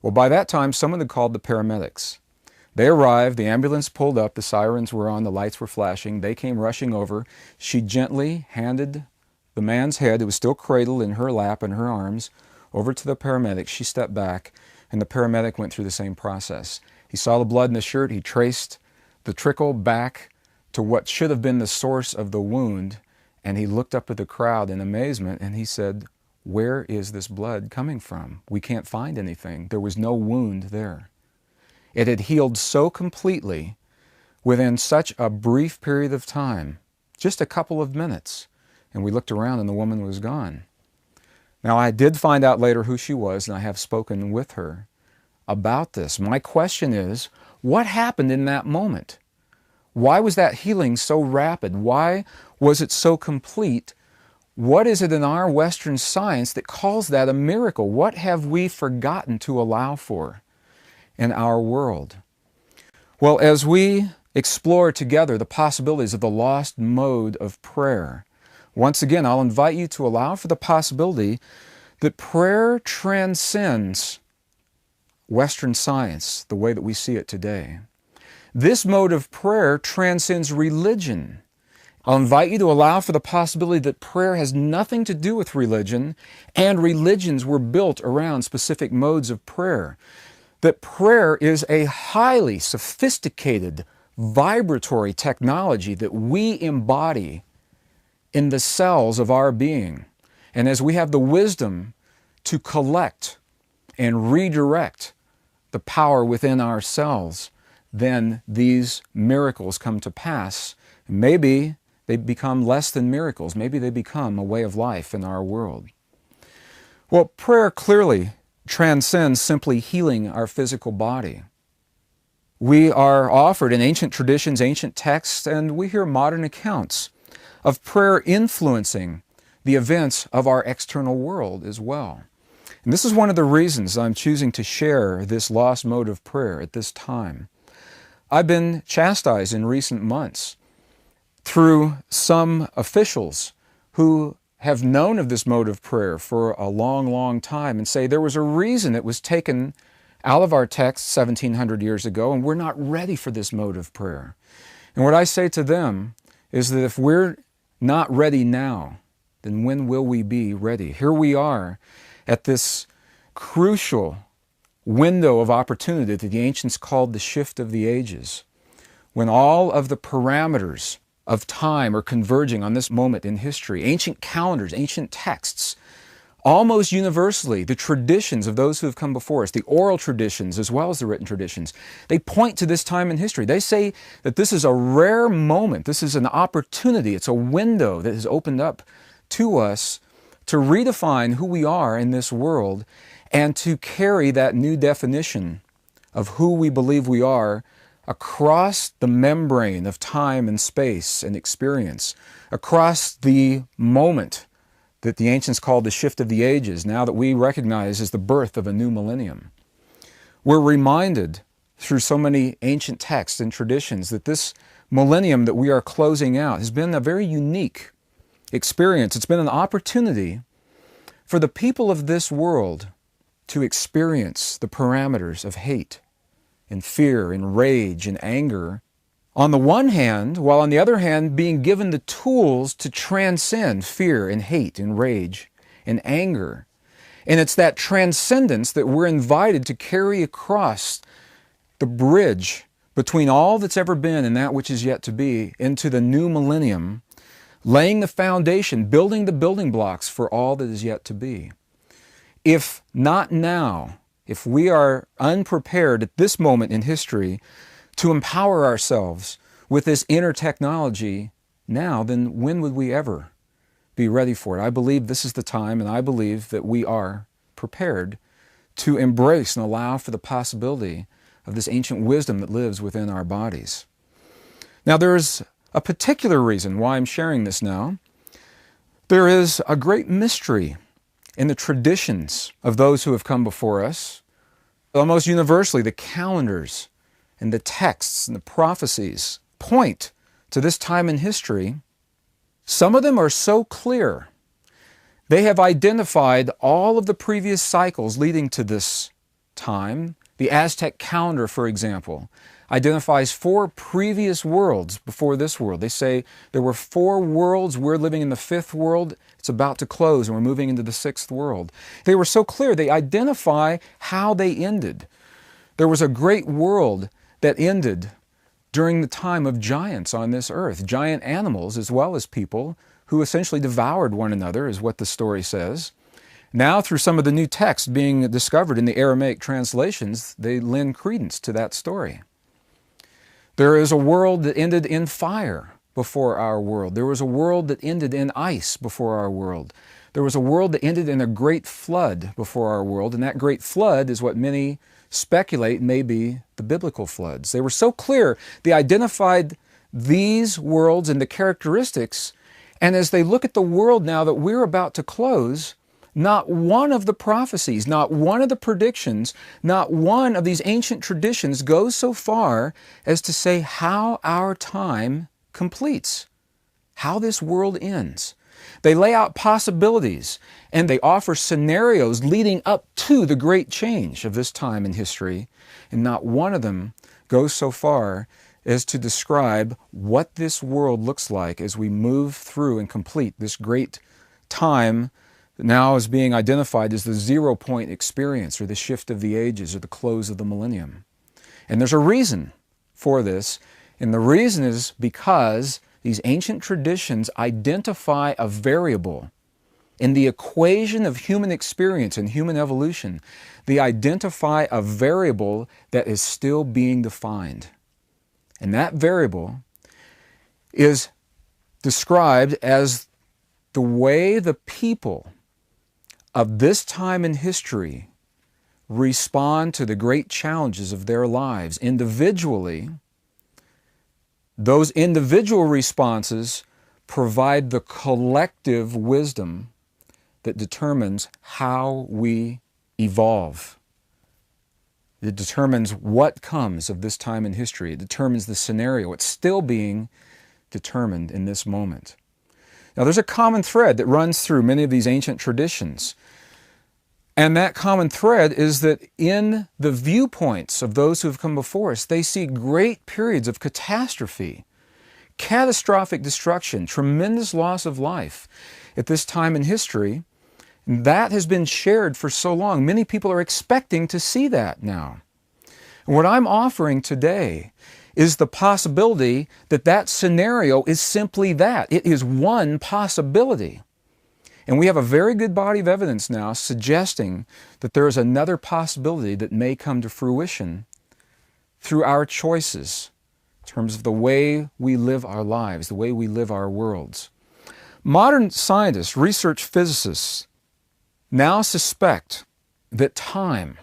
Well, by that time, someone had called the paramedics. They arrived, the ambulance pulled up, the sirens were on, the lights were flashing. They came rushing over. She gently handed the man's head, it was still cradled in her lap and her arms, over to the paramedic. She stepped back, and the paramedic went through the same process. He saw the blood in the shirt. He traced the trickle back to what should have been the source of the wound, and he looked up at the crowd in amazement, and he said, "Where is this blood coming from? We can't find anything. There was no wound there." It had healed so completely within such a brief period of time, just a couple of minutes, and we looked around and the woman was gone. Now, I did find out later who she was, and I have spoken with her about this. My question is, what happened in that moment? Why was that healing so rapid? Why was it so complete? What is it in our Western science that calls that a miracle? What have we forgotten to allow for in our world? Well, as we explore together the possibilities of the lost mode of prayer, once again, I'll invite you to allow for the possibility that prayer transcends Western science, the way that we see it today. This mode of prayer transcends religion. I'll invite you to allow for the possibility that prayer has nothing to do with religion, and religions were built around specific modes of prayer. That prayer is a highly sophisticated, vibratory technology that we embody in the cells of our being. And as we have the wisdom to collect and redirect the power within ourselves, then these miracles come to pass. Maybe they become less than miracles. Maybe they become a way of life in our world. Well, prayer clearly transcends simply healing our physical body. We are offered in ancient traditions, ancient texts, and we hear modern accounts of prayer influencing the events of our external world as well. And this is one of the reasons I'm choosing to share this lost mode of prayer at this time. I've been chastised in recent months through some officials who have known of this mode of prayer for a long, long time and say there was a reason it was taken out of our text 1700 years ago and we're not ready for this mode of prayer. And what I say to them is that if we're not ready now, then when will we be ready? Here we are at this crucial window of opportunity that the ancients called the shift of the ages, when all of the parameters of time are converging on this moment in history. Ancient calendars, ancient texts, almost universally, the traditions of those who have come before us, the oral traditions as well as the written traditions, they point to this time in history. They say that this is a rare moment, this is an opportunity, it's a window that has opened up to us to redefine who we are in this world and to carry that new definition of who we believe we are across the membrane of time and space and experience, across the moment that the ancients called the shift of the ages, now that we recognize as the birth of a new millennium. We're reminded through so many ancient texts and traditions that this millennium that we are closing out has been a very unique experience. It's been an opportunity for the people of this world to experience the parameters of hate and fear and rage and anger on the one hand, while on the other hand being given the tools to transcend fear and hate and rage and anger. And it's that transcendence that we're invited to carry across the bridge between all that's ever been and that which is yet to be into the new millennium, laying the foundation, building the building blocks for all that is yet to be. If not now, if we are unprepared at this moment in history to empower ourselves with this inner technology now, then when would we ever be ready for it? I believe this is the time, and I believe that we are prepared to embrace and allow for the possibility of this ancient wisdom that lives within our bodies. Now, there's a particular reason why I'm sharing this now. There is a great mystery in the traditions of those who have come before us. Almost universally, the calendars and the texts and the prophecies point to this time in history. Some of them are so clear. They have identified all of the previous cycles leading to this time. The Aztec calendar, for example, identifies 4 previous worlds before this world. They say there were 4 worlds. We're living in the 5th world. It's about to close, and we're moving into the 6th world. They were so clear. They identify how they ended. There was a great world that ended during the time of giants on this earth, giant animals as well as people who essentially devoured one another, is what the story says. Now, through some of the new texts being discovered in the Aramaic translations, they lend credence to that story. There is a world that ended in fire before our world. There was a world that ended in ice before our world. There was a world that ended in a great flood before our world, and that great flood is what many speculate may be the biblical floods. They were so clear, they identified these worlds and the characteristics, and as they look at the world now that we're about to close, not one of the prophecies, not one of the predictions, not one of these ancient traditions goes so far as to say how our time completes, how this world ends. They lay out possibilities and they offer scenarios leading up to the great change of this time in history, and not one of them goes so far as to describe what this world looks like as we move through and complete this great time that now is being identified as the 0 point experience, or the shift of the ages, or the close of the millennium. And there's a reason for this, and the reason is because these ancient traditions identify a variable in the equation of human experience and human evolution. They identify a variable that is still being defined. And that variable is described as the way the people of this time in history respond to the great challenges of their lives individually. Those individual responses provide the collective wisdom that determines how we evolve. It determines what comes of this time in history. It determines the scenario. It's still being determined in this moment. Now, there's a common thread that runs through many of these ancient traditions. And that common thread is that in the viewpoints of those who have come before us, they see great periods of catastrophe, catastrophic destruction, tremendous loss of life at this time in history. And that has been shared for so long. Many people are expecting to see that now. And what I'm offering today is the possibility that that scenario is simply that. It is one possibility. And we have a very good body of evidence now suggesting that there is another possibility that may come to fruition through our choices in terms of the way we live our lives, the way we live our worlds. Modern scientists, research physicists, now suspect that time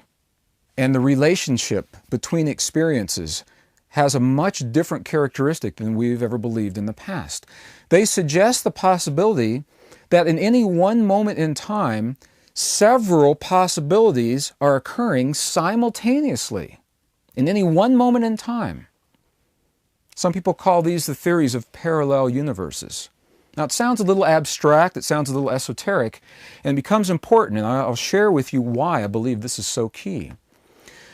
and the relationship between experiences has a much different characteristic than we've ever believed in the past. They suggest the possibility that in any one moment in time, several possibilities are occurring simultaneously in any one moment in time. Some people call these the theories of parallel universes. Now, it sounds a little abstract, it sounds a little esoteric, and it becomes important, and I'll share with you why I believe this is so key.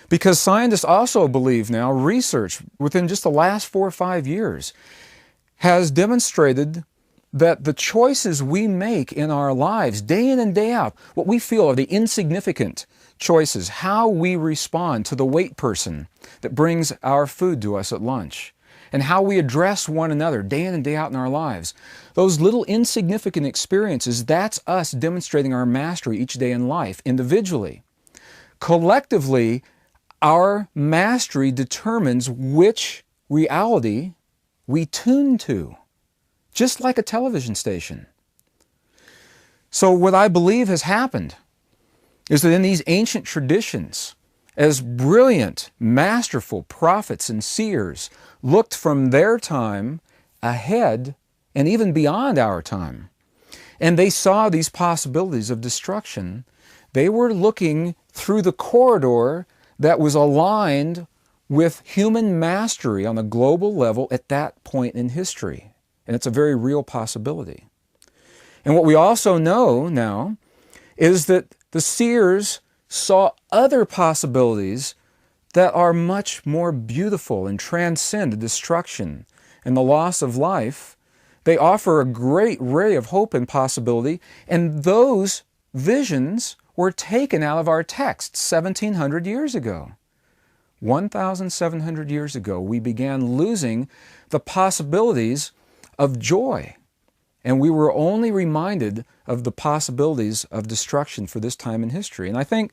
Because scientists also believe now, research within just the last 4 or 5 years has demonstrated that the choices we make in our lives, day in and day out, what we feel are the insignificant choices, how we respond to the wait person that brings our food to us at lunch, and how we address one another day in and day out in our lives. Those little insignificant experiences, that's us demonstrating our mastery each day in life, individually. Collectively, our mastery determines which reality we tune to, just like a television station. So what I believe has happened is that in these ancient traditions, as brilliant, masterful prophets and seers looked from their time ahead and even beyond our time, and they saw these possibilities of destruction, they were looking through the corridor that was aligned with human mastery on a global level at that point in history. And it's a very real possibility. And what we also know now is that the seers saw other possibilities that are much more beautiful and transcend the destruction and the loss of life. They offer a great ray of hope and possibility, and those visions were taken out of our text 1,700 years ago. 1,700 years ago, we began losing the possibilities of joy, and we were only reminded of the possibilities of destruction for this time in history. And I think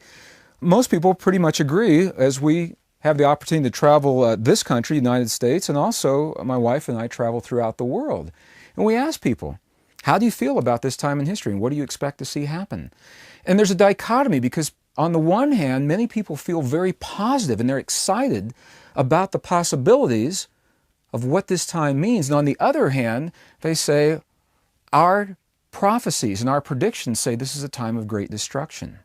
most people pretty much agree as we have the opportunity to travel this country, United States, and also my wife and I travel throughout the world. And we ask people, how do you feel about this time in history and what do you expect to see happen? And there's a dichotomy because on the one hand, many people feel very positive and they're excited about the possibilities of what this time means. And on the other hand, they say our prophecies and our predictions say this is a time of great destruction.